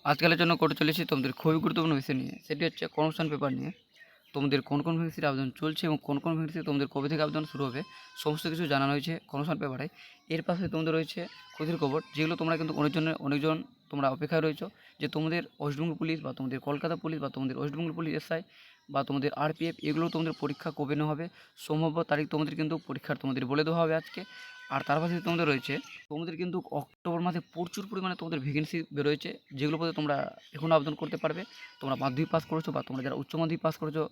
আজকালের জন্য করে চলেছি তোমাদের খুবই গুরুত্বপূর্ণ বিষয় নিয়ে, সেটি হচ্ছে কনভার্সন পেপার নিয়ে। তোমাদের কোন কোন ভ্যাকেন্সির আবেদন চলছে এবং কোন কোন ভ্যাকেন্সি তোমাদের কবে থেকে আবেদন শুরু হবে, সমস্ত কিছু জানানো হয়েছে কনভার্সন পেপারে। এর পাশে তোমাদের রয়েছে ক্ষতির খবর, যেগুলো তোমরা কিন্তু অনেকজন তোমরা অপেক্ষায় রয়েছো যে তোমাদের ওয়েস্টবেঙ্গল পুলিশ বা তোমাদের কলকাতা পুলিশ বা তোমাদের ওয়েস্টবেঙ্গল পুলিশ এসআই বা তোমাদের আরপিএফ, এগুলো তোমাদের পরীক্ষা কবে নেওয়া হবে, সম্ভাব্য তারিখ তোমাদের কিন্তু পরীক্ষার তোমাদের বলে দেওয়া হবে আজকে। আর তার পাশে তোমাদের রয়েছে, তোমাদের কিন্তু অক্টোবর মাসে প্রচুর পরিমাণে তোমাদের ভ্যাকেন্সি বেরোয়েছে, যেগুলো পথে তোমরা এখনও আবেদন করতে পারবে। তোমরা মাধ্যমিক পাস করেছো বা তোমরা যারা উচ্চ মাধ্যমিক পাস করেছো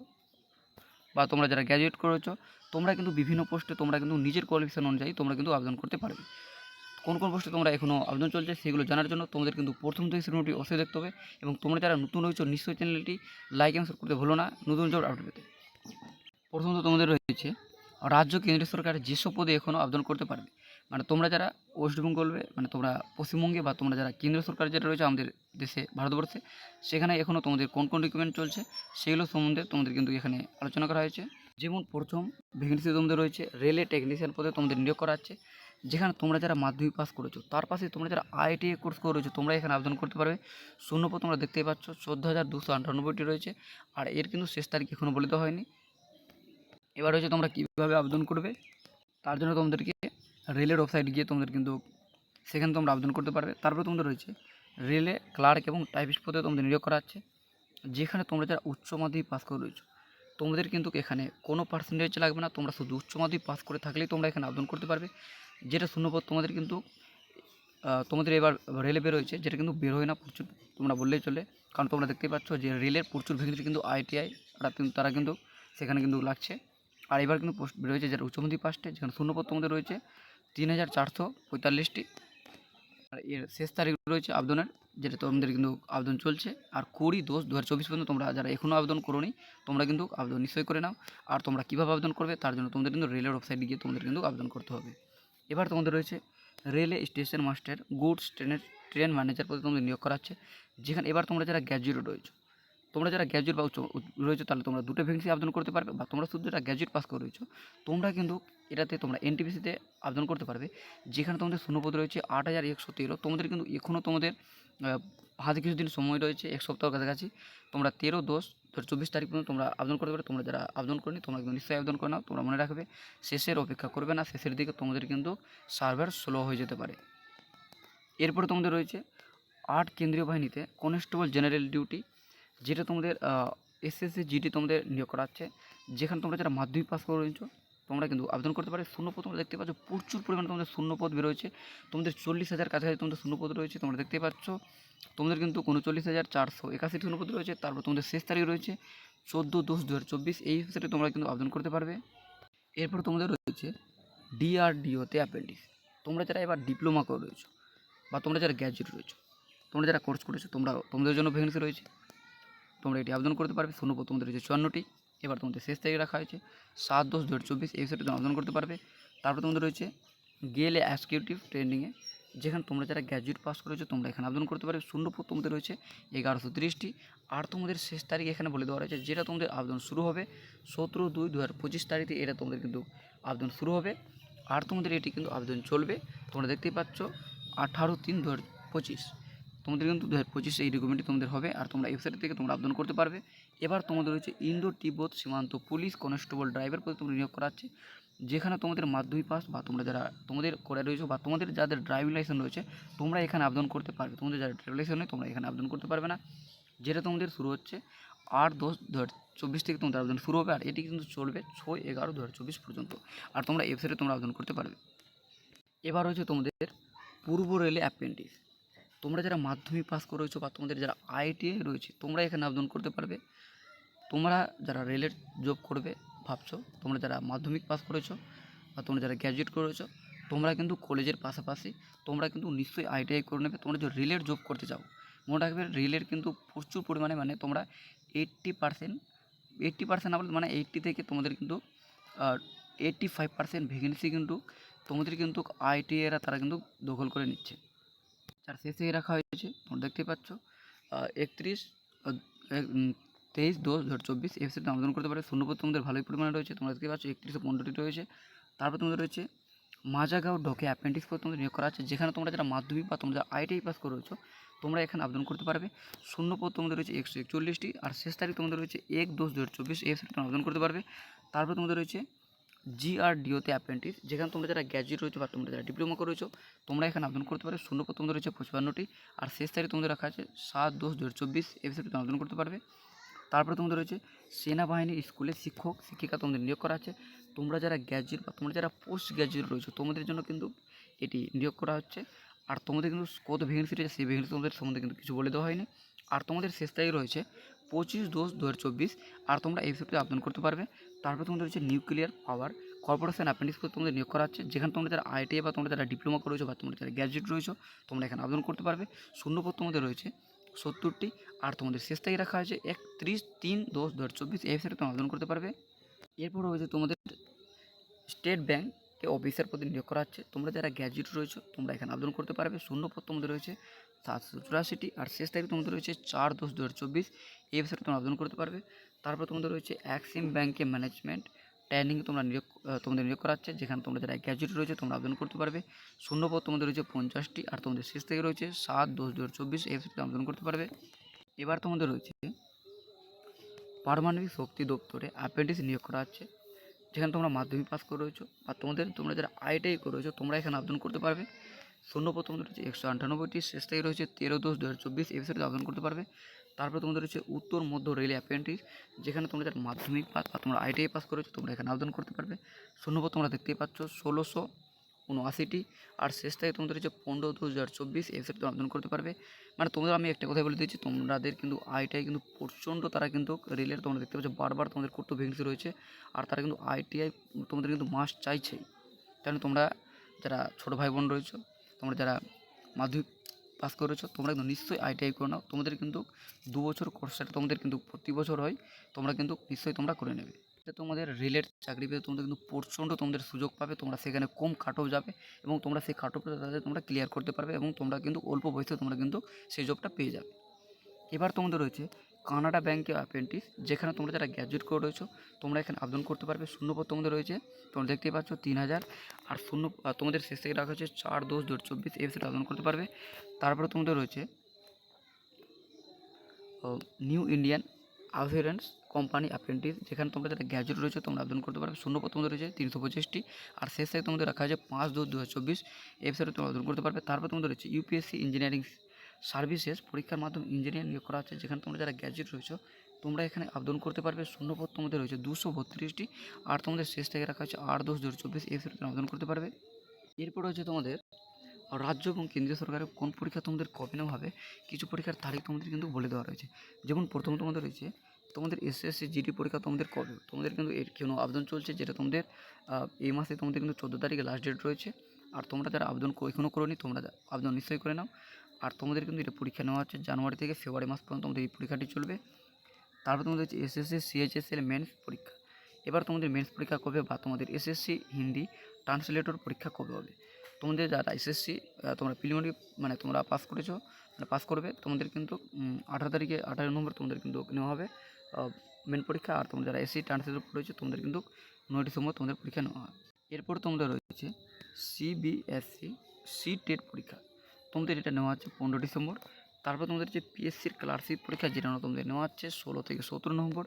বা তোমরা যারা গ্র্যাজুয়েট করেছো, তোমরা কিন্তু বিভিন্ন পোস্টে তোমরা কিন্তু নিজের কোয়ালিফিকেশন অনুযায়ী তোমরা কিন্তু আবেদন করতে পারবে। কোন কোন পোস্টে তোমরা এখনও আবেদন চলছে সেগুলো জানার জন্য তোমাদের কিন্তু প্রথম থেকে ভিডিওটি অবশ্যই দেখতে হবে। এবং তোমরা যারা নতুন রয়েছো নিশ্চয়ই চ্যানেলটি লাইক এবং সাবস্ক্রাইব করতে ভুলো না, নতুন জব আপডেট পেতে। প্রথমত তোমাদের রয়েছে রাজ্য কেন্দ্রীয় সরকারের যেসব পদে এখনও আবেদন করতে পারবে, মানে তোমরা যারা ওয়েস্ট বেঙ্গলে, মানে তোমরা পশ্চিমবঙ্গে বা তোমরা যারা কেন্দ্রীয় সরকার যেটা রয়েছে আমাদের দেশে ভারতবর্ষে, সেখানে এখনও তোমাদের কোন কোন রিক্রুটমেন্ট চলছে সেগুলো সম্বন্ধে তোমাদের কিন্তু এখানে আলোচনা করা হয়েছে। যেমন প্রথম ভ্যাকেন্সি তোমাদের রয়েছে রেলে টেকনিশিয়ান পদে তোমাদের নিয়োগ করা হচ্ছে, যেখানে তোমরা যারা মাধ্যমিক পাস করেছো তার পাশে তোমরা যারা আইটিআই কোর্স করে রয়েছো তোমরা এখানে আবেদন করতে পারবে। শূন্যপদ তোমরা দেখতেই পাচ্ছ 14,298টি রয়েছে, আর এর কিন্তু শেষ তারিখ এখনও বলে দেওয়া হয়নি। এবার হচ্ছে তোমরা কীভাবে আবেদন করবে, তার জন্য তোমাদেরকে রেলের ওয়েবসাইট গিয়ে তোমাদের কিন্তু সেখানে তোমরা আবেদন করতে পারবে। তারপরে তোমাদের রয়েছে রেলে ক্লার্ক এবং টাইপিস্ট পদে তোমাদের নিয়োগ করা হচ্ছে, যেখানে তোমরা যারা উচ্চ মাধ্যমিক পাস করে রয়েছো তোমাদের কিন্তু এখানে কোনো পার্সেন্টেজ লাগবে না, তোমরা শুধু উচ্চ মাধ্যমিক পাস করে থাকলেই তোমরা এখানে আবেদন করতে পারবে। যেটা শূন্যপদ তোমাদের কিন্তু তোমাদের এবার রেলে বের হয়েছে, যেটা কিন্তু বের হয় না প্রচুর, তোমরা বললেই চলে। কারণ তোমরা দেখতেই পাচ্ছ যে রেলের প্রচুর ভ্যাকেন্সি কিন্তু আইটিআই তারা কিন্তু সেখানে কিন্তু লাগছে। আর এবার কিন্তু পোস্ট বের হয়েছে যেটা উচ্চ মাধ্যমিক পাস্টে, যেখানে শূন্যপদ তোমাদের রয়েছে 3,445টি। আর এর শেষ তারিখ রয়েছে আবেদনের, যেটা তোমাদের কিন্তু আবেদন চলছে। আর 20/10/2024 পর্যন্ত তোমরা যারা এখনও আবেদন করোনি তোমরা কিন্তু আবেদন নিশ্চয়ই করে নাও। আর তোমরা কীভাবে আবেদন করবে তার জন্য তোমাদের কিন্তু রেলের ওয়েবসাইটে গিয়ে তোমাদের কিন্তু আবেদন করতে হবে। এবার তোমাদের রয়েছে রেলে station master goods train manager পদে তোমাদের নিয়োগ করা হচ্ছে, যেখানে এবার তোমরা যারা গ্র্যাজুয়েট রয়েছো, তোমরা যারা গ্র্যাজুয়েট বা রয়েছো তাহলে তোমরা দুটো ভ্যাকেন্সি আবেদন করতে পারবে, বা তোমরা শুধু যারা গ্র্যাজুয়েট পাস করে রয়েছো তোমরা কিন্তু এটাতে তোমরা এনটিপিসিতে আবেদন করতে পারবে, যেখানে তোমাদের শূন্যপদ রয়েছে 8,113। তোমাদের কিন্তু এখনও তোমাদের হাতে কিছুদিন সময় রয়েছে, এক সপ্তাহের কাছাকাছি। তোমরা 13/10/2024 তারিখ পর্যন্ত তোমরা আবেদন করতে পারবে। তোমরা যারা আবেদন করনি তোমরা কিন্তু নিশ্চয়ই আবেদন করে নাও। তোমরা মনে রাখবে শেষের অপেক্ষা করবে না, শেষের দিকে তোমাদের কিন্তু সার্ভার স্লো হয়ে যেতে পারে। এরপরে তোমাদের রয়েছে 8 কেন্দ্রীয় বাহিনীতে কনস্টেবল জেনারেল ডিউটি, যেটা তোমাদের এসএসসি জিডি তোমাদের নিয়োগ করা হচ্ছে, যেখানে তোমরা যারা মাধ্যমিক পাস করে রয়েছো তোমরা কিন্তু আবেদন করতে পারো। শূন্যপদ তোমরা দেখতে পাচ্ছ প্রচুর পরিমাণে তোমাদের শূন্যপদ বেরোয়েছে, তোমাদের 40,000 কাছাকাছি তোমাদের শূন্যপদ রয়েছে। তোমরা দেখতে পাচ্ছ তোমাদের কিন্তু 39,481 শূন্যপদ রয়েছে। তারপর তোমাদের শেষ তারিখ রয়েছে 14/10/2024, এই হিসেবে তোমরা কিন্তু আবেদন করতে পারবে। এরপর তোমাদের রয়েছে ডিআরডিওতে অ্যাপ্রেন্টিস, তোমরা যারা এবার ডিপ্লোমা করে রয়েছো বা তোমরা যারা গ্র্যাজুয়েট রয়েছো, তোমরা যারা কোর্স করেছো তোমাদের জন্য ভ্যাকেন্সি রয়েছে, তোমরা এটি আবেদন করতে পারবে। শূন্যপদ তোমাদের রয়েছে 54টি। এবার তোমাদের শেষ তারিখ রাখা হয়েছে 7/10/2024, এই হিসেবে তোমরা আবেদন করতে পারবে। তারপর তোমাদের রয়েছে গেলে এক্সিকিউটিভ ট্রেনিংয়ে, যেখানে তোমরা যারা গ্র্যাজুয়েট পাস করেছো তোমরা এখানে আবেদন করতে পারবে। শূন্যপদ তোমাদের রয়েছে 1130টি। আর তোমাদের শেষ তারিখ এখানে বলে দেওয়া রয়েছে, যেটা তোমাদের আবেদন শুরু হবে 17/2/2025 তারিখে, এটা তোমাদের কিন্তু আবেদন শুরু হবে। আর তোমাদের এটি কিন্তু আবেদন চলবে, তোমরা দেখতেই পাচ্ছ 18/3/2025, তোমাদের কিন্তু 2025 এই রিক্রুটমেন্টটি তোমাদের হবে। আর তোমরা ওয়েবসাইট থেকে তোমরা আবেদন করতে পারবে। এবার তোমাদের রয়েছে ইন্দো তিব্বত সীমান্ত পুলিশ কনস্টেবল ড্রাইভার পদে তোমরা নিয়োগ করা হচ্ছে, যেখানে তোমাদের মাধ্যমিক পাস বা তোমরা যারা তোমাদের করে রয়েছো বা তোমাদের যাদের ড্রাইভিং লাইসেন্স রয়েছে তোমরা এখানে আবেদন করতে পারবে। তোমাদের যারা ড্রাইভিং লাইসেন্স নেই তোমরা এখানে আবেদন করতে পারবে না, যেটা তোমাদের শুরু হচ্ছে 8/10/2024 থেকে তোমাদের আবেদন শুরু হবে। আর এটি কিন্তু চলবে 6/11/2024 পর্যন্ত। আর তোমরা ওয়েবসাইটে তোমরা আবেদন করতে পারবে। এবার হচ্ছে তোমাদের পূর্ব রেলে অ্যাপ্রেন্টিস, তোমরা যারা মাধ্যমিক পাস করেছো বা তোমাদের যারা আইটিআই রয়েছে তোমরা এখানে আবেদন করতে পারবে। তোমরা যারা রেলের জব করবে ভাবছো, তোমরা যারা মাধ্যমিক পাস করেছো বা তোমরা যারা গ্র্যাজুয়েট করেছো তোমরা কিন্তু কলেজের পাশাপাশি তোমরা কিন্তু নিশ্চয়ই আইটিআই করে নেবে। তোমরা যদি রেলের জব করতে চাও মনে রাখবে রেলের কিন্তু প্রচুর পরিমাণে, মানে তোমরা 80% না বলে মানে 80 থেকে তোমাদের কিন্তু 85% ভ্যাকেন্সি কিন্তু তোমাদের কিন্তু আইটিআইরা তারা কিন্তু দখল করে নিচ্ছে। যার শেষে রাখা হয়েছে তোমরা দেখতে পাচ্ছ 23/10/2024 এফসিতে আবেদন করতে পারে। শূন্যপদ তোমাদের ভালোই পরিমাণে রয়েছে, তোমরা দেখতে পাচ্ছ 3115টি রয়েছে। তারপর তোমাদের রয়েছে মাজাগাঁও ডকে অ্যাপ্রেন্টিস পদে তোমাদের নিয়োগ করা আছে, যেখানে তোমরা যারা মাধ্যমিক বা তোমরা যারা আইটিআই পাস করে রয়েছো তোমরা এখানে আবেদন করতে পারবে। শূন্য পদ তোমাদের রয়েছে 141টি, আর শেষ তারিখ তোমাদের রয়েছে 1/10/2024, এই ওয়েবসাইটে তোমরা আবেদন করতে পারবে। তারপর তোমাদের রয়েছে GRDOতে অ্যাপ্রেন্টিস, যেখানে তোমরা যারা গ্র্যাজুয়েট রয়েছে বা তোমরা যারা ডিপ্লোমা করেছো তোমরা এখানে আবেদন করতে পারবে। শূন্য পদ তোমাদের রয়েছে 55টি, আর শেষ তারিখ তোমাদের রাখা আছে 7/10/2024, এই ওয়েবসাইটে তোমরা আবেদন করতে পারবে। তারপরে তোমাদের রয়েছে সেনাবাহিনী স্কুলে শিক্ষক শিক্ষিকা তোমাদের নিয়োগ করা আছে। তোমরা যারা গ্র্যাজুয়েট বা তোমরা যারা পোস্ট গ্র্যাজুয়েট রয়েছে তোমাদের জন্য কিন্তু এটি নিয়োগ করা হচ্ছে। আর তোমাদের কিন্তু কত ভ্যাকেন্সি রয়েছে সেই ভ্যাকেন্সি তোমাদের সম্বন্ধে কিন্তু কিছু বলে দেওয়া হয়নি। আর তোমাদের শেষ তারিখ রয়েছে 25/10/2024, আর তোমরা এই ওয়েবসাইটে আবেদন করতে পারবে। তারপর তোমাদের রয়েছে নিউক্লিয়ার পাওয়ার কর্পোরেশন অ্যাপ্রেন্টিস করে তোমাদের নিয়োগ করা হচ্ছে, যেখানে তোমরা যারা ITI বা তোমরা যারা ডিপ্লোমা করেছো বা তোমরা যারা গ্র্যাজুয়েট রয়েছো তোমরা এখানে আবেদন করতে পারবে। শূন্যপদ তোমাদের রয়েছে 70টি, আর তোমাদের শেষ তারিখ রাখা হয়েছে 31/3/2024, এই ওয়েবসাইটে তোমরা আবেদন করতে পারবে। এরপর রয়েছে তোমাদের স্টেট ব্যাংকে অফিসার পদে নিয়োগ করা হচ্ছে। তোমরা যারা গ্র্যাজুয়েট রয়েছো তোমরা এখানে আবেদন করতে পারবে। শূন্যপদ তোমাদের রয়েছে 784টি, আর শেষ তারিখ তোমাদের রয়েছে 4/10/2024, এই ওয়েবসাইটে তোমরা আবেদন করতে পারবে। তারপর তোমাদের রয়েছে এক্সিম ব্যাংকে ম্যানেজমেন্ট ট্রেনিং তোমাদের নিয়োগ করা হচ্ছে, যেখানে তোমরা যারা গ্র্যাজুয়েট রয়েছে তোমরা আবেদন করতে পারবে। শূন্যপদ তোমাদের রয়েছে 50টি, আর তোমাদের শেষ তারিখ রয়েছে 7/10/2024, এই ওয়েবসাইটে আবেদন করতে পারবে। এবার তোমাদের রয়েছে পারমাণবিক শক্তি দপ্তরে অ্যাপ্রেন্টিস নিয়োগ করা হচ্ছে, যেখানে তোমরা মাধ্যমিক পাস করে রয়েছো আর তোমরা যারা ITI করে রয়েছো তোমরা এখানে আবেদন করতে পারবে। শূন্যপদ তোমাদের রয়েছে 198টি, শেষ তারিখ রয়েছে 13/10/2024, এই ওয়েবসাইটে আবেদন করতে পারবে। তারপর তোমাদের রয়েছে উত্তর মধ্য রেল অ্যাপ্রেন্টিস, যেখানে তোমরা যারা মাধ্যমিক পাস বা তোমরা ITI পাস করেছো তোমরা এখানে আবেদন করতে পারবে। শূন্যপদ তোমরা দেখতেই পাচ্ছ 1679টি, আর শেষ তারিখ তোমাদের রয়েছে 15/10/2024, এই ওয়েবসাইটে আবেদন করতে পারবে। মানে তোমরা আমি একটা কথা বলে দিচ্ছি, তোমাদের কিন্তু ITI কিন্তু প্রচণ্ড তারা কিন্তু রেলের তোমরা দেখতে পাচ্ছ বারবার তোমাদের করতে ভ্যাকেন্সি রয়েছে, আর তারা কিন্তু ITI তোমাদের কিন্তু মাস্ট চাইছেই। কারণ তোমরা যারা ছোটো ভাই বোন রয়েছো তোমরা যারা মাধ্যমিক পাস করেছো তোমরা কিন্তু নিশ্চয়ই ITI করে নাও। তোমাদের কিন্তু 2 বছর কোর্সটা তোমাদের কিন্তু প্রতি বছর হয়, তোমরা কিন্তু নিশ্চয়ই তোমরা করে নেবে। এটা তোমাদের রেলের চাকরি পেতে তোমাদের কিন্তু প্রচণ্ড তোমাদের সুযোগ পাবে। তোমরা সেখানে কম কাট অফ যাবে এবং তোমরা সেই কাট অফটা তাদের তোমরা ক্লিয়ার করতে পারবে এবং তোমরা কিন্তু অল্প বয়সে তোমরা কিন্তু সেই জবটা পেয়ে যাবে। এবার তোমাদের রয়েছে কানাডা ব্যাংকে অ্যাপ্রেন্টিস, যেখানে তোমরা যারা গ্র্যাজুয়েট করে রয়েছো তোমরা এখানে আবেদন করতে পারবে। শূন্যপদ তোমাদের রয়েছে তোমরা দেখতেই পাচ্ছ 3000, আর তোমাদের শেষ থেকে রাখা হচ্ছে 4/10/2024, এই ওয়েবসাইটে আবেদন করতে পারবে। তারপরে তোমাদের রয়েছে new Indian assurance company apprentice, যেখানে তোমরা যারা গ্র্যাজুয়েট রয়েছে তোমরা আবেদন করতে পারবে। শূন্যপদ তোমাদের রয়েছে 325টি, আর শেষ তারিখ তোমাদের রাখা আছে 5/10/2024, এই ওয়েবসাইটে তোমরা আবেদন করতে পারবে। তারপর তোমাদের রয়েছে UPSC ইঞ্জিনিয়ারিং সার্ভিসেস পরীক্ষার মাধ্যমে ইঞ্জিনিয়ার নিয়োগ করা হচ্ছে, যেখানে তোমরা যারা গ্র্যাজুয়েট রয়েছো তোমরা এখানে আবেদন করতে পারবে। শূন্যপদ তোমাদের রয়েছে 232টি, আর তোমাদের শেষ থেকে রাখা হচ্ছে 8/10/2024, এই ওয়েবসাইটে আবেদন করতে পারবে। এরপর হচ্ছে তোমাদের রাজ্য এবং কেন্দ্রীয় সরকারের কোন পরীক্ষা তোমাদের কবে নেওয়া হবে কিছু পরীক্ষার তারিখ তোমাদের কিন্তু বলে দেওয়া রয়েছে। যেমন প্রথম তোমাদের রয়েছে তোমাদের SSC GD পরীক্ষা তোমাদের কবে, তোমাদের কিন্তু এর জন্য আবেদন চলছে, যেটা তোমাদের এই মাসে তোমাদের কিন্তু 14 তারিখে লাস্ট ডেট রয়েছে। আর তোমরা যারা আবেদন এখনও করোনি তোমরা আবেদন নিশ্চয়ই করে নাও। আর তোমাদের কিন্তু এটা পরীক্ষা নেওয়া হচ্ছে জানুয়ারি থেকে ফেব্রুয়ারি মাস পর্যন্ত তোমাদের এই পরীক্ষাটি চলবে। তারপর তোমাদের হচ্ছে SSC CHSL মেন্স পরীক্ষা। এবার তোমাদের মেন্স পরীক্ষা কবে বা তোমাদের SSC হিন্দি ট্রান্সলেটর পরীক্ষা কবে হবে। তোমাদের যারা SSC তোমরা প্রিলিমিনারি মানে তোমরা পাস করেছো মানে পাস করবে তোমাদের কিন্তু 18 তারিখে 18 নম্বর তোমাদের কিন্তু নেওয়া হবে মেন পরীক্ষা। আর তোমরা যারা SC ট্রান্সলেটর রয়েছে তোমাদের কিন্তু 9 ডিসেম্বর তোমাদের পরীক্ষা নেওয়া হবে। এরপর তোমাদের রয়েছে CBSE টেট পরীক্ষা, তোমাদের এটা নেওয়া হচ্ছে 15 ডিসেম্বর। তারপর তোমাদের যে PSCর ক্লার্কশিপ পরীক্ষা যেটা তোমাদের নেওয়া হচ্ছে 16 থেকে 17 নভেম্বর।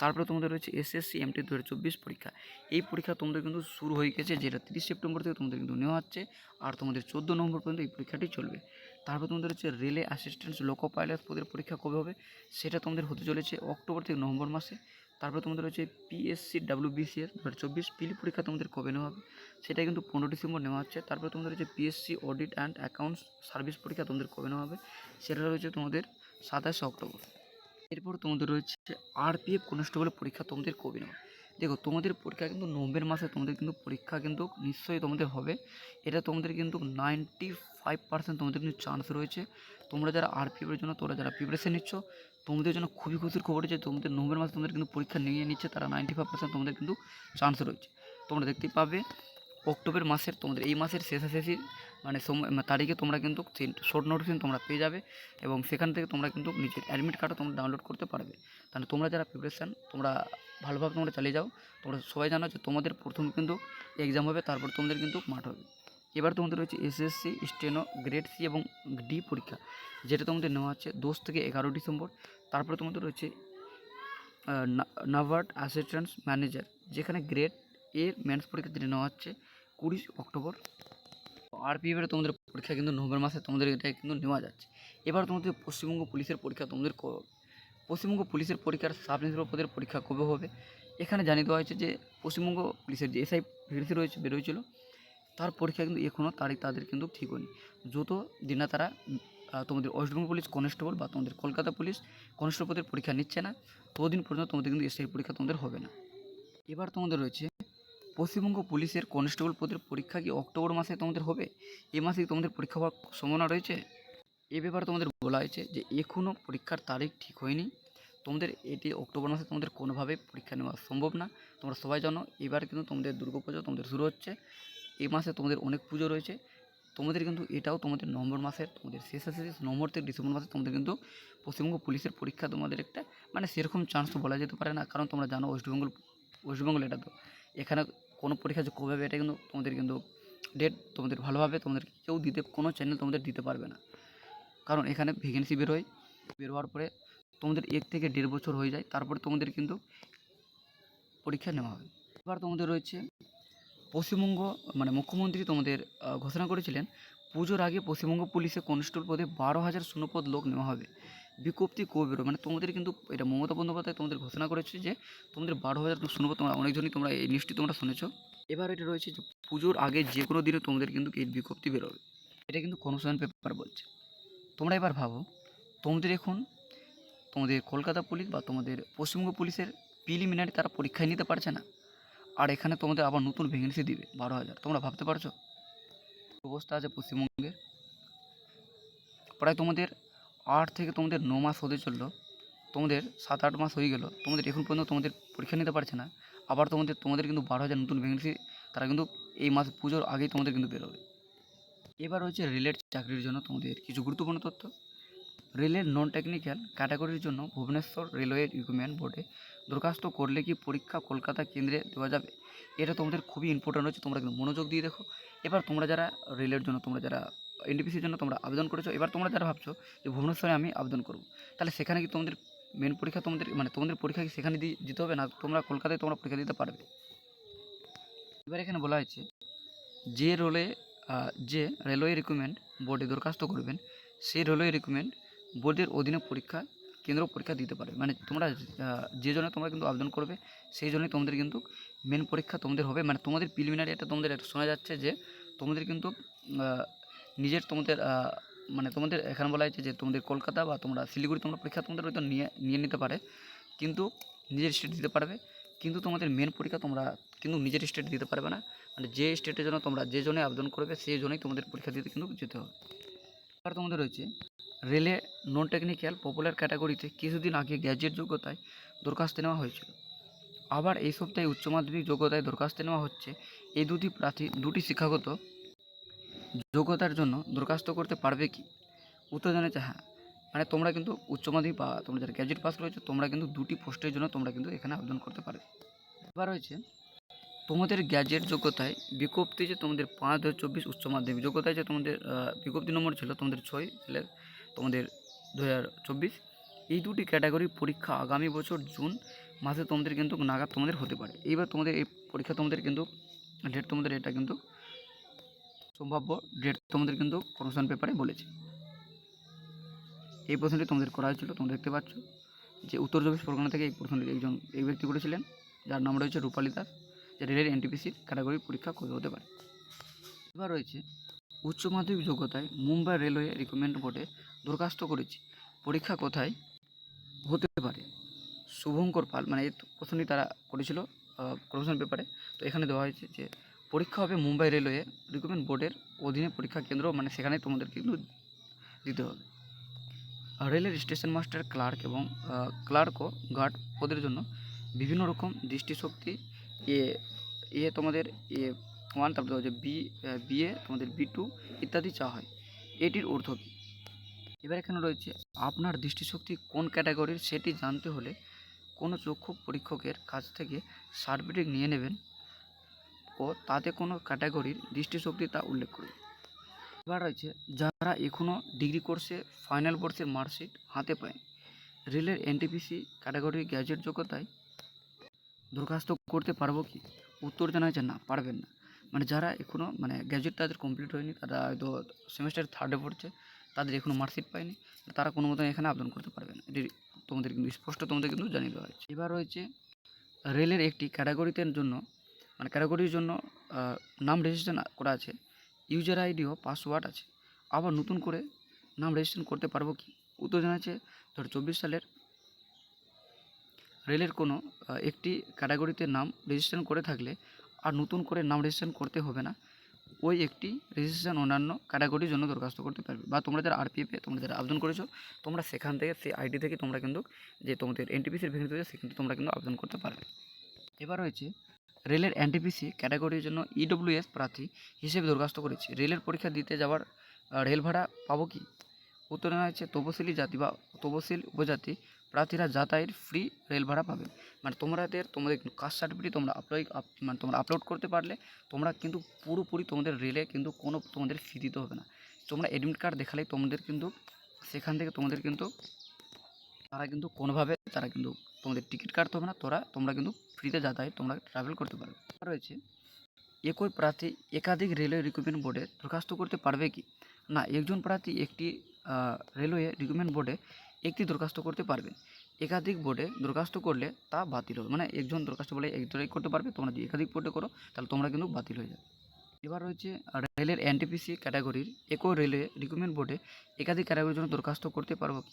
তারপরে তোমাদের রয়েছে SSC MT 2024 পরীক্ষা, এই পরীক্ষা তোমাদের কিন্তু শুরু হয়ে গেছে, যেটা 30 সেপ্টেম্বর থেকে তোমাদের কিন্তু নেওয়া হচ্ছে, আর তোমাদের 14 নভেম্বর পর্যন্ত এই পরীক্ষাটি চলবে। তারপর তোমাদের হচ্ছে রেলে অ্যাসিস্ট্যান্ট লোকো পাইলট পদের পরীক্ষা কবে হবে, সেটা তোমাদের হতে চলেছে অক্টোবর থেকে নভেম্বর মাসে। তারপর তোমাদের রয়েছে PSC WBCS 2024 পিলি পরীক্ষা তোমাদের কবে নেওয়া হবে, সেটা কিন্তু 15 ডিসেম্বর নেওয়া হচ্ছে। তারপরে তোমাদের রয়েছে PSC audit and accounts service পরীক্ষা তোমাদের কবে নেওয়া হবে, সেটা রয়েছে তোমাদের 27 অক্টোবর। এরপর তোমাদের রয়েছে RPF কনস্টেবলের পরীক্ষা তোমাদের কবে নেওয়া। দেখো তোমাদের পরীক্ষা কিন্তু নভেম্বর মাসে তোমাদের কিন্তু পরীক্ষা কিন্তু নিশ্চয়ই তোমাদের হবে, এটা তোমাদের কিন্তু 95% তোমাদের কিন্তু চান্স রয়েছে। তোমরা যারা RPFের জন্য তোমরা যারা প্রিপারেশন নিচ্ছ তোমাদের জন্য খুবই খুশির খবর যে তোমাদের নভেম্বর মাসে তোমাদের কিন্তু পরীক্ষা নিয়ে নিচ্ছে, তারা 95% তোমাদের কিন্তু চান্স রয়েছে। তোমরা দেখতেই পাবে অক্টোবর মাসের তোমাদের এই মাসের শেষাশেষি মানে তারিখে তোমরা কিন্তু শর্ট নোটিফিকেশন তোমরা পেয়ে যাবে, এবং সেখান থেকে তোমরা কিন্তু নিজের অ্যাডমিট কার্ডও তোমরা ডাউনলোড করতে পারবে। তাহলে তোমরা যারা প্রিপারেশান তোমরা ভালোভাবে তোমরা চালিয়ে যাও। তোমরা সবাই জানো যে তোমাদের প্রথম কিন্তু এক্সাম হবে, তারপর তোমাদের কিন্তু মাঠ হবে। এবার তোমাদের রয়েছে এসএসসি স্টেনো গ্রেড সি এবং ডি পরীক্ষা, যেটা তোমাদের নেওয়া হচ্ছে 10 থেকে 11 ডিসেম্বর। তারপরে তোমাদের রয়েছে নাভার্ট অ্যাসিস্ট্যান্ট ম্যানেজার, যেখানে গ্রেড এর মেন্স পরীক্ষা যেটা নেওয়া হচ্ছে 20 অক্টোবর। আরপিএফের তোমাদের পরীক্ষা কিন্তু নভেম্বর মাসে তোমাদের এটা কিন্তু নেওয়া যাচ্ছে। এবার তোমাদের পশ্চিমবঙ্গ পুলিশের পরীক্ষা তোমাদের পশ্চিমবঙ্গ পুলিশের পরীক্ষার সাব ইন্সপেক্টর পদের পরীক্ষা কবে হবে, এখানে জানিয়ে দেওয়া হয়েছে যে পশ্চিমবঙ্গ পুলিশের যে এসআই ভ্যাকেন্সি রয়েছে বেরোয়েছিল, তার পরীক্ষা কিন্তু এখনও তারিখ তাদের কিন্তু ঠিক হয়নি। যত দিন না তারা তোমাদের ওয়েস্টবেঙ্গল পুলিশ কনস্টেবল বা তোমাদের কলকাতা পুলিশ কনস্টেবল পদের পরীক্ষা নিচ্ছে না, ততদিন পর্যন্ত তোমাদের কিন্তু এসআই পরীক্ষা তোমাদের হবে না। এবার তোমাদের রয়েছে পশ্চিমবঙ্গ পুলিশের কনস্টেবল পদের পরীক্ষা কি অক্টোবর মাসে তোমাদের হবে? এ মাসে কি তোমাদের পরীক্ষা হওয়ার সম্ভাবনা রয়েছে? এ ব্যাপারে তোমাদের বলা হয়েছে যে এখনও পরীক্ষার তারিখ ঠিক হয়নি, তোমাদের এটি অক্টোবর মাসে তোমাদের কোনোভাবে পরীক্ষা নেওয়া সম্ভব না। তোমরা সবাই জানো এবার কিন্তু তোমাদের দুর্গাপুজো তোমাদের শুরু হচ্ছে, এই মাসে তোমাদের অনেক পুজো রয়েছে, তোমাদের কিন্তু এটাও তোমাদের নভেম্বর মাসের তোমাদের শেষাশেষি নভেম্বর থেকে ডিসেম্বর মাসে তোমাদের কিন্তু পশ্চিমবঙ্গ পুলিশের পরীক্ষা তোমাদের একটা মানে সেরকম চান্স তো বলা যেতে পারে না, কারণ তোমরা জানো ওয়েস্টবেঙ্গল এটা তো এখানে কোনো পরীক্ষা যে কবে হবে এটা কিন্তু তোমাদের কিন্তু ডেট তোমাদের ভালোভাবে তোমাদের কেউ দিতে কোনো চ্যানেল তোমাদের দিতে পারবে না, কারণ এখানে ভ্যাকেন্সি বেরোয়ার পরে তোমাদের 1 থেকে 1.5 বছর হয়ে যায়, তারপরে তোমাদের কিন্তু পরীক্ষা নেওয়া হয়। এবার তোমাদের রয়েছে পশ্চিমবঙ্গ মানে মুখ্যমন্ত্রী তোমাদের ঘোষণা করেছিলেন পুজোর আগে পশ্চিমবঙ্গ পুলিশে কনস্টেবল পদে 12,000 শূন্যপদ লোক নেওয়া হবে। বিজ্ঞপ্তি কবে বেরোবে মানে তোমাদের কিন্তু এটা মমতা বন্দ্যোপাধ্যায় তোমাদের ঘোষণা করেছে যে তোমাদের 12,000 শূন্যপদ, তোমরা অনেকজনই তোমরা এই নিউজটি তোমরা শুনেছো। এবার এটা রয়েছে যে পুজোর আগে যে কোনো দিনে তোমাদের কিন্তু এই বিজ্ঞপ্তি বেরোবে, এটা কিন্তু কনস্টেবল পেপার বলছে। তোমরা এবার ভাবো তোমাদের এখন তোমাদের কলকাতা পুলিশ বা তোমাদের পশ্চিমবঙ্গ পুলিশের প্রিলিমিনারি তারা পরীক্ষায় নিতে পারছে না, আর এখানে তোমাদের আবার নতুন ভ্যাকেন্সি দিবে 12,000। তোমরা ভাবতে পারছো অবস্থা আছে পশ্চিমবঙ্গের? প্রায় তোমাদের 8 থেকে তোমাদের 9 মাস হতে চললো, তোমাদের 7-8 মাস হয়ে গেল, তোমাদের এখন পর্যন্ত তোমাদের পরীক্ষা নিতে পারছে না, আবার তোমাদের কিন্তু 12,000 নতুন ভ্যাকেন্সি তারা কিন্তু এই মাস পুজোর আগেই তোমাদের কিন্তু বেরোবে। এবার হচ্ছে রেলের চাকরির জন্য তোমাদের কিছু গুরুত্বপূর্ণ তথ্য। রেলের নন টেকনিক্যাল ক্যাটাগরির জন্য ভুবনেশ্বর রেলওয়ে রিক্রুটমেন্ট বোর্ডে দরখাস্ত করলে কি পরীক্ষা কলকাতা কেন্দ্রে দেওয়া যাবে? এটা তোমাদের খুবই ইম্পর্ট্যান্ট হচ্ছে, তোমরা কিন্তু মনোযোগ দিয়ে দেখো। এবার তোমরা যারা রেলের জন্য তোমরা যারা এনটিপিসির জন্য তোমরা আবেদন করেছো, এবার তোমরা যারা ভাবছো যে ভুবনেশ্বরে আমি আবেদন করবো, তাহলে সেখানে কি তোমাদের মেন পরীক্ষা তোমাদের মানে তোমাদের পরীক্ষা কি সেখানে দিতে হবে না, তোমরা কলকাতায় তোমরা পরীক্ষা দিতে পারবে। এবার এখানে বলা হয়েছে যে যে রেলওয়ে রিক্রুটমেন্ট বোর্ডে দরখাস্ত করবেন সেই রেলওয়ে রিক্রুটমেন্ট বোর্ডের অধীনে পরীক্ষা কেন্দ্র পরীক্ষা দিতে পারবে, মানে তোমরা যে জন্য তোমরা কিন্তু আবেদন করবে সেই জন্যই তোমাদের কিন্তু মেন পরীক্ষা তোমাদের হবে। মানে তোমাদের প্রিলিমিনারি এটা তোমাদের একটা শোনা যাচ্ছে যে তোমাদের কিন্তু নিজের তোমাদের মানে তোমাদের এখানে বলা হয়েছে যে তোমাদের কলকাতা বা তোমরা শিলিগুড়ি তোমরা পরীক্ষা তোমাদের হয়তো নিয়ে নিতে পারে, কিন্তু নিজের স্টেট দিতে পারবে, কিন্তু তোমাদের মেন পরীক্ষা তোমরা কিন্তু নিজের স্টেট দিতে পারবে না, মানে যে স্টেটের জন্য তোমরা যে জনে আবেদন করবে সেই জন্যই তোমাদের পরীক্ষা দিতে কিন্তু যেতে হবে। এবার তোমাদের রয়েছে রেলে নন টেকনিক্যাল পপুলার ক্যাটাগরিতে কিছুদিন আগে গ্র্যাজুয়েট যোগ্যতায় দরখাস্ত নেওয়া হয়েছিল, আবার এই সপ্তাহে উচ্চ মাধ্যমিক যোগ্যতায় দরখাস্ত নেওয়া হচ্ছে। এই দুটি প্রার্থী দুটি শিক্ষাগত যোগ্যতার জন্য দরখাস্ত করতে পারবে কি? উত্তর জানাচ্ছে হ্যাঁ, মানে তোমরা কিন্তু উচ্চ মাধ্যমিক বা তোমরা যারা গ্র্যাজুয়েট পাস রয়েছে তোমরা কিন্তু দুটি পোস্টের জন্য তোমরা কিন্তু এখানে আবেদন করতে পারবে। এবার রয়েছে তোমাদের গ্র্যাজুয়েট যোগ্যতায় বিজ্ঞপ্তি যে তোমাদের 5/2024 উচ্চ মাধ্যমিক যোগ্যতায় যে তোমাদের বিজ্ঞপ্তি নম্বর ছিল তোমাদের 6 তোমাদের 2024, এই দুটি ক্যাটাগরির পরীক্ষা আগামী বছর জুন মাসে তোমাদের কিন্তু নাগাদ তোমাদের হতে পারে। এইবার তোমাদের এই পরীক্ষা তোমাদের কিন্তু ডেট তোমাদের এটা কিন্তু সম্ভাব্য ডেট তোমাদের কিন্তু কমিশন পেপারে বলেছে। এই প্রশ্নটি তোমাদের করা হয়েছিল, তোমরা দেখতে পাচ্ছ যে উত্তর চব্বিশ পরগনা থেকে এই প্রশ্নটি এই ব্যক্তি করেছিলেন, যার নাম রয়েছে রূপালী দাস, যে রেলের এনটিপিসির ক্যাটাগরি পরীক্ষা কবে হতে পারে। এবার রয়েছে উচ্চ মাধ্যমিক যোগ্যতায় মুম্বাই রেলওয়ে রিক্রুটমেন্ট বোর্ডে দরখাস্ত করেছি, পরীক্ষা কোথায় হতে পারে? শুভঙ্কর পাল, মানে এই প্রশ্নটি তারা করেছিল কমিশন পেপারে, তো এখানে দেওয়া হয়েছে যে পরীক্ষা হবে মুম্বাই রেলওয়ে রিক্রুটমেন্ট বোর্ডের অধীনে পরীক্ষা কেন্দ্র, মানে সেখানে তোমাদের কিন্তু দিতে হবে। রেলের স্টেশন মাস্টার ক্লার্ক এবং ক্লার্ক ও গার্ড পদের জন্য বিভিন্ন রকম দৃষ্টিশক্তি এ তোমাদের A1, তারপরে হচ্ছে বিএ তোমাদের B2 ইত্যাদি চাওয়া হয়, এটির অর্থ কী? এবার এখানে রয়েছে আপনার দৃষ্টিশক্তি কোন ক্যাটাগরির সেটি জানতে হলে কোনো চক্ষু পরীক্ষকের কাছ থেকে সার্টিফিকেট নিয়ে নেবেন। ও তাতে কোনো ক্যাটাগরির দৃষ্টিশক্তি তা উল্লেখ করুন। এবার রয়েছে যারা এখনও ডিগ্রি কোর্সে ফাইনাল কোর্সের মার্কশিট হাতে পায় রেলের এনটিপিসি ক্যাটাগরির গ্র্যাজুয়েট যোগ্যতায় দরখাস্ত করতে পারবো কি? উত্তর জানা হয়েছে না, পারবেন না। মানে যারা এখনও মানে গ্র্যাজুয়েট তাদের কমপ্লিট হয়নি, তারা হয়তো সেমিস্টার থার্ডে পড়ছে, তাদের এখনও মার্কশিট পায়নি, তারা কোনো মতো এখানে আবেদন করতে পারবে না। এটি তোমাদের কিন্তু স্পষ্ট তোমাদের কিন্তু জানিয়ে দেওয়া হয়েছে। এবার রয়েছে রেলের একটি ক্যাটাগরিতে জন্য মানে ক্যাটাগরির জন্য নাম রেজিস্ট্রেশন করা আছে, ইউজার আইডি ও পাসওয়ার্ড আছে, আবার নতুন করে নাম রেজিস্ট্রেশন করতে পারবো কি? উত্তর জানা আছে 2024 সালের রেলের কোনো একটি ক্যাটাগরিতে নাম রেজিস্ট্রেশন করে থাকলে আর নতুন করে নাম রেজিস্ট্রেশন করতে হবে না। ওই একটি রেজিস্ট্রেশন অন্যান্য ক্যাটাগরির জন্য দরখাস্ত করতে পারবে, বা তোমরা যারা আরপিএফে তোমরা যারা আবেদন করেছো তোমরা সেখান থেকে সেই আইডি থেকে তোমরা কিন্তু যে তোমাদের এনটিপিসির ভ্যাকেন্সি আছে সেখান থেকে তোমরা কিন্তু আবেদন করতে পারবে। এবার রয়েছে রেলের এনটিপিসি ক্যাটাগরির জন্য ইডব্লিউএস প্রার্থী হিসেবে দরখাস্ত করেছি, রেলের পরীক্ষা দিতে যাওয়ার রেল ভাড়া পাবো কি? উত্তর নেওয়া হচ্ছে তপশিলি জাতি বা তপশিল উপজাতি প্রার্থীরা যাতায়াত ফ্রি রেল ভাড়া পাবেন। মানে তোমাদের কাস্ট সার্টিফিকেট তোমরা মানে তোমরা আপলোড করতে পারলে তোমরা কিন্তু পুরোপুরি তোমাদের রেলে কিন্তু কোনো তোমাদের ফি দিতে হবে না। তোমরা অ্যাডমিট কার্ড দেখালেই তোমাদের কিন্তু সেখান থেকে তোমাদের কিন্তু তারা কিন্তু কোনোভাবে তারা কিন্তু তোমাদের টিকিট কাটতে হবে না, তোমরা কিন্তু ফ্রিতে যাতায়াত তোমরা ট্রাভেল করতে পারবে। রয়েছে একই প্রার্থী একাধিক রেলওয়ে রিক্রুটমেন্ট বোর্ডে দরখাস্ত করতে পারবে কি? না, একজন প্রার্থী একটি রেলওয়ে রিক্রুটমেন্ট বোর্ডে একটি দরখাস্ত করতে পারবেন। একাধিক বোর্ডে দরখাস্ত করলে তা বাতিল হবে। মানে একজন দরখাস্ত বলে একজনই করতে পারবে, তোমরা যদি একাধিক বোর্ডে করো তাহলে তোমরা কিন্তু বাতিল হয়ে যাবে। এবার রয়েছে রেলের এনটিপিসি ক্যাটাগরির একই রেলওয়ে রিক্রুটমেন্ট বোর্ডে একাধিক ক্যাটাগরির জন্য দরখাস্ত করতে পারবো কি?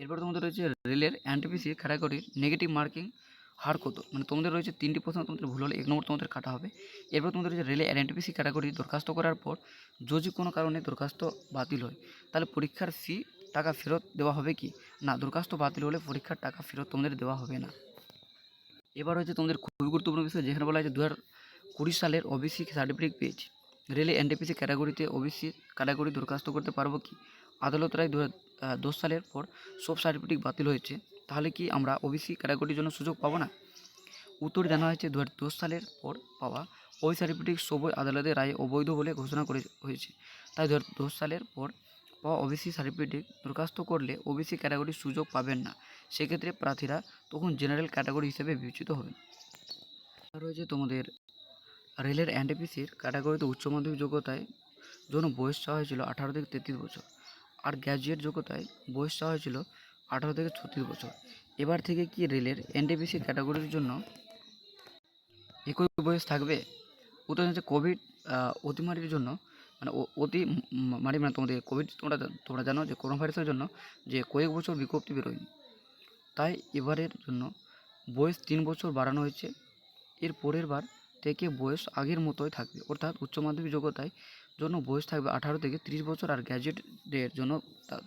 এরপর তোমাদের রয়েছে রেলের এনটিপিসি ক্যাটাগরির নেগেটিভ মার্কিং হার কত? মানে তোমাদের রয়েছে 3টি প্রশ্ন, তোমাদের ভুল হলে 1 নম্বর তোমাদের কাটা হবে। এরপর তোমাদের রয়েছে রেলের এনটিপিসি ক্যাটাগরি দরখাস্ত করার পর যদি কোনো কারণে দরখাস্ত বাতিল হয় তাহলে পরীক্ষার ফি টাকা ফেরত দেওয়া হবে কি? না, দরখাস্ত বাতিল হলে পরীক্ষার টাকা ফেরত তোমাদের দেওয়া হবে না। এবার হচ্ছে তোমাদের খুবই গুরুত্বপূর্ণ বিষয়, যেখানে বলা হয়েছে 2020 সালের ওবিসি সার্টিফিকেট পেয়েছি, রেলে এনটিপিসি ক্যাটাগরিতে ওবিসি ক্যাটাগরি দরখাস্ত করতে পারবো কি? আদালত রায় 2010 সালের পর সব সার্টিফিকেট বাতিল হয়েছে, তাহলে কি আমরা ওবিসি ক্যাটাগরির জন্য সুযোগ পাবো না? উত্তর জানা হয়েছে 2010 সালের পর পাওয়া ওই সার্টিফিকেট সবই আদালতের রায়ে অবৈধ বলে ঘোষণা করে হয়েছে। তাই 2010 সালের পর পাওয়া ওবিসি সার্টিফিকেট দরখাস্ত করলে ওবিসি ক্যাটাগরির সুযোগ পাবেন না, সেক্ষেত্রে প্রার্থীরা তখন জেনারেল ক্যাটাগরি হিসেবে বিবেচিত হবেন। রয়েছে তোমাদের রেলের এনটিপিসির ক্যাটাগরিতে উচ্চ মাধ্যমিক যোগ্যতায় জন্য বয়স চাওয়া হয়েছিল 18 থেকে 33 বছর, আর গ্র্যাজুয়েট যোগ্যতায় বয়স চাওয়া হয়েছিল 18 থেকে 36 বছর। এবার থেকে কি রেলের এনটিপিসি ক্যাটাগরির জন্য একই বয়স থাকবে? উত্তর হচ্ছে কোভিড অতিমারির জন্য মানে অতিমারি মানে তোমাদের কোভিড তোমরা জানো যে করোনা ভাইরাসের জন্য যে কয়েক বছর বিজ্ঞপ্তি বেরোয়নি, তাই এবারের জন্য বয়স 3 বছর বাড়ানো হয়েছে। এর পরের বার থেকে বয়স আগের মতোই থাকবে, অর্থাৎ উচ্চ মাধ্যমিক যোগ্যতায় জন্য বয়স থাকবে 18 থেকে 30 বছর, আর গ্র্যাজুয়েটদের জন্য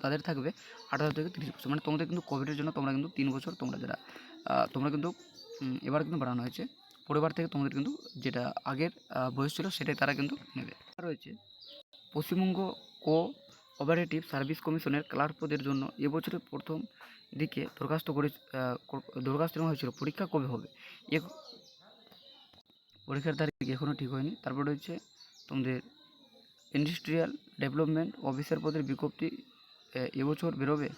তাদের থাকবে 18 থেকে 30 বছর। মানে তোমাদের কিন্তু কোভিডের জন্য তোমরা কিন্তু 3 বছর তোমরা কিন্তু এবার কিন্তু বাড়ানো হয়েছে, পরের থেকে তোমাদের কিন্তু যেটা আগের বয়স ছিল সেটাই তারা কিন্তু নেবে। রয়েছে পশ্চিমবঙ্গ কোঅপারেটিভ সার্ভিস কমিশনের ক্লার্ক পদের জন্য এবছরের প্রথম দিকে দরখাস্ত নেওয়া হয়েছিল, পরীক্ষা কবে হবে? পরীক্ষার তারিখ এখনও ঠিক হয়নি। তারপর রয়েছে তোমাদের ইন্ডাস্ট্রিয়াল ডেভেলপমেন্ট অফিসার পদের বিজ্ঞপ্তি এবছর বেরোবে,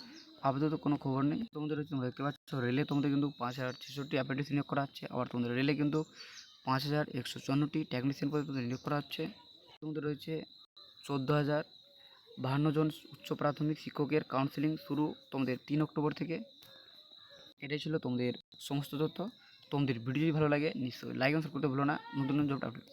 আপাতত কোনো খবর নেই। তোমাদের রয়েছে তোমরা দেখতে পাচ্ছ রেলে তোমাদের কিন্তু 5066টি অ্যাপ্রেন্টিস নিয়োগ করা হচ্ছে, আবার তোমাদের রেলে কিন্তু 5154টি টেকনিশিয়ান পদে তোমাদের নিয়োগ করা হচ্ছে। তোমাদের রয়েছে 14,052 জন উচ্চ প্রাথমিক শিক্ষকের কাউন্সেলিং শুরু তোমাদের 3 অক্টোবর থেকে। এটাই ছিল তোমাদের সমস্ত তথ্য। তোমাদের ভিডিও যদি ভালো লাগে নিশ্চয়ই লাইক এবং শেয়ার করতে ভুলো না। নতুন জব আপডেট